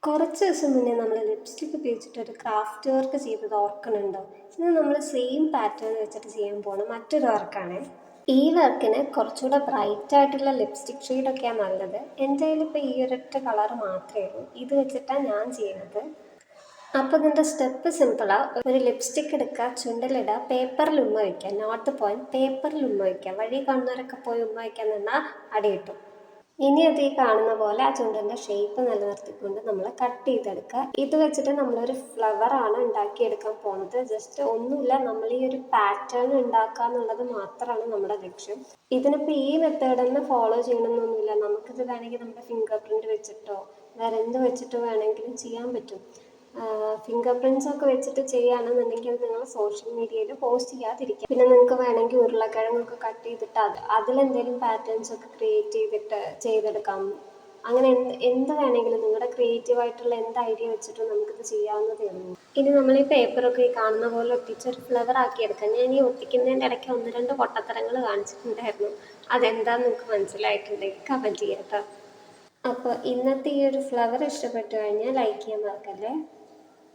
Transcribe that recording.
കുറച്ച് ദിവസം മുന്നേ നമ്മൾ ലിപ്സ്റ്റിക് ഉപയോഗിച്ചിട്ട് ഒരു ക്രാഫ്റ്റ് വർക്ക് ചെയ്തത് ഓർക്കണുണ്ടോ? ഇത് നമ്മൾ സെയിം പാറ്റേൺ വെച്ചിട്ട് ചെയ്യാൻ പോണ മറ്റൊരു വർക്കാണ്. ഈ വർക്കിന് കുറച്ചുകൂടെ ബ്രൈറ്റ് ആയിട്ടുള്ള ലിപ്സ്റ്റിക് ഷെയ്ഡൊക്കെയാണ് നല്ലത്. എൻ്റെ കയ്യിൽ ഇപ്പോൾ ഈ ഒരൊറ്റ കളർ മാത്രമേ ഉള്ളൂ. ഇത് വെച്ചിട്ടാണ് ഞാൻ ചെയ്യുന്നത്. അപ്പോൾ ഇതിൻ്റെ സ്റ്റെപ്പ് സിമ്പിളാണ്. ഒരു ലിപ്സ്റ്റിക് എടുക്കുക, ചുണ്ടിലിടുക, പേപ്പറിൽ ഉമ്മ വയ്ക്കുക. നോട്ട് ദ പോയിന്റ്, പേപ്പറിൽ ഉമ്മ വയ്ക്കുക. വഴി കാണുന്നവരൊക്കെ പോയി ഉമ്മ വയ്ക്കാൻ നിന്നാൽ അടി കിട്ടും. ഇനി അത് ഈ കാണുന്ന പോലെ ആ ചുണ്ടിൻ്റെ ഷേപ്പ് നിലനിർത്തിക്കൊണ്ട് നമ്മൾ കട്ട് ചെയ്തെടുക്കുക. ഇത് വെച്ചിട്ട് നമ്മളൊരു ഫ്ലവറാണ് ഉണ്ടാക്കിയെടുക്കാൻ പോകുന്നത്. ജസ്റ്റ് ഒന്നുമില്ല, നമ്മൾ ഈ ഒരു പാറ്റേൺ ഉണ്ടാക്കുക എന്നുള്ളത് മാത്രമാണ് നമ്മുടെ ലക്ഷ്യം. ഇതിനിപ്പോൾ ഈ മെത്തേഡ് തന്നെ ഫോളോ ചെയ്യണമെന്നൊന്നുമില്ല. നമുക്കിത് വേണമെങ്കിൽ നമ്മുടെ ഫിംഗർ പ്രിൻറ്റ് വെച്ചിട്ടോ വേറെ എന്ത് വെച്ചിട്ടോ വേണമെങ്കിലും ചെയ്യാൻ പറ്റും. ഫിംഗർ പ്രിൻറ്റ്സ് ഒക്കെ വെച്ചിട്ട് ചെയ്യുകയാണെന്നുണ്ടെങ്കിൽ അത് നിങ്ങൾ സോഷ്യൽ മീഡിയയിൽ പോസ്റ്റ് ചെയ്യാതിരിക്കുക. പിന്നെ നിങ്ങൾക്ക് വേണമെങ്കിൽ ഉരുളക്കിഴങ്ങൊക്കെ കട്ട് ചെയ്തിട്ട് അതിലെന്തെങ്കിലും പാറ്റേൺസ് ഒക്കെ ക്രിയേറ്റ് ചെയ്തെടുക്കാം. അങ്ങനെ എന്ത് വേണമെങ്കിലും നിങ്ങളുടെ ക്രിയേറ്റീവായിട്ടുള്ള എന്ത് ഐഡിയ വെച്ചിട്ടും നമുക്കിത് ചെയ്യാവുന്നതേ ഉള്ളൂ. ഇനി നമ്മൾ ഈ പേപ്പറൊക്കെ ഈ കാണുന്ന പോലെ ഒട്ടിച്ചൊരു ഫ്ലവർ ആക്കിയെടുക്കാം. ഞാൻ ഈ ഒട്ടിക്കുന്നതിൻ്റെ ഇടയ്ക്ക് 1-2 പൊട്ടത്തരങ്ങൾ കാണിച്ചിട്ടുണ്ടായിരുന്നു. അതെന്താണെന്ന് നിങ്ങൾക്ക് മനസ്സിലായിട്ടുണ്ടെങ്കിൽ കമൻറ്റ് ചെയ്യാം കേട്ടോ. അപ്പോൾ ഇന്നത്തെ ഈ ഒരു ഫ്ലവർ ഇഷ്ടപ്പെട്ടു കഴിഞ്ഞാൽ ലൈക്ക് ചെയ്യാൻ മറക്കല്ലേ.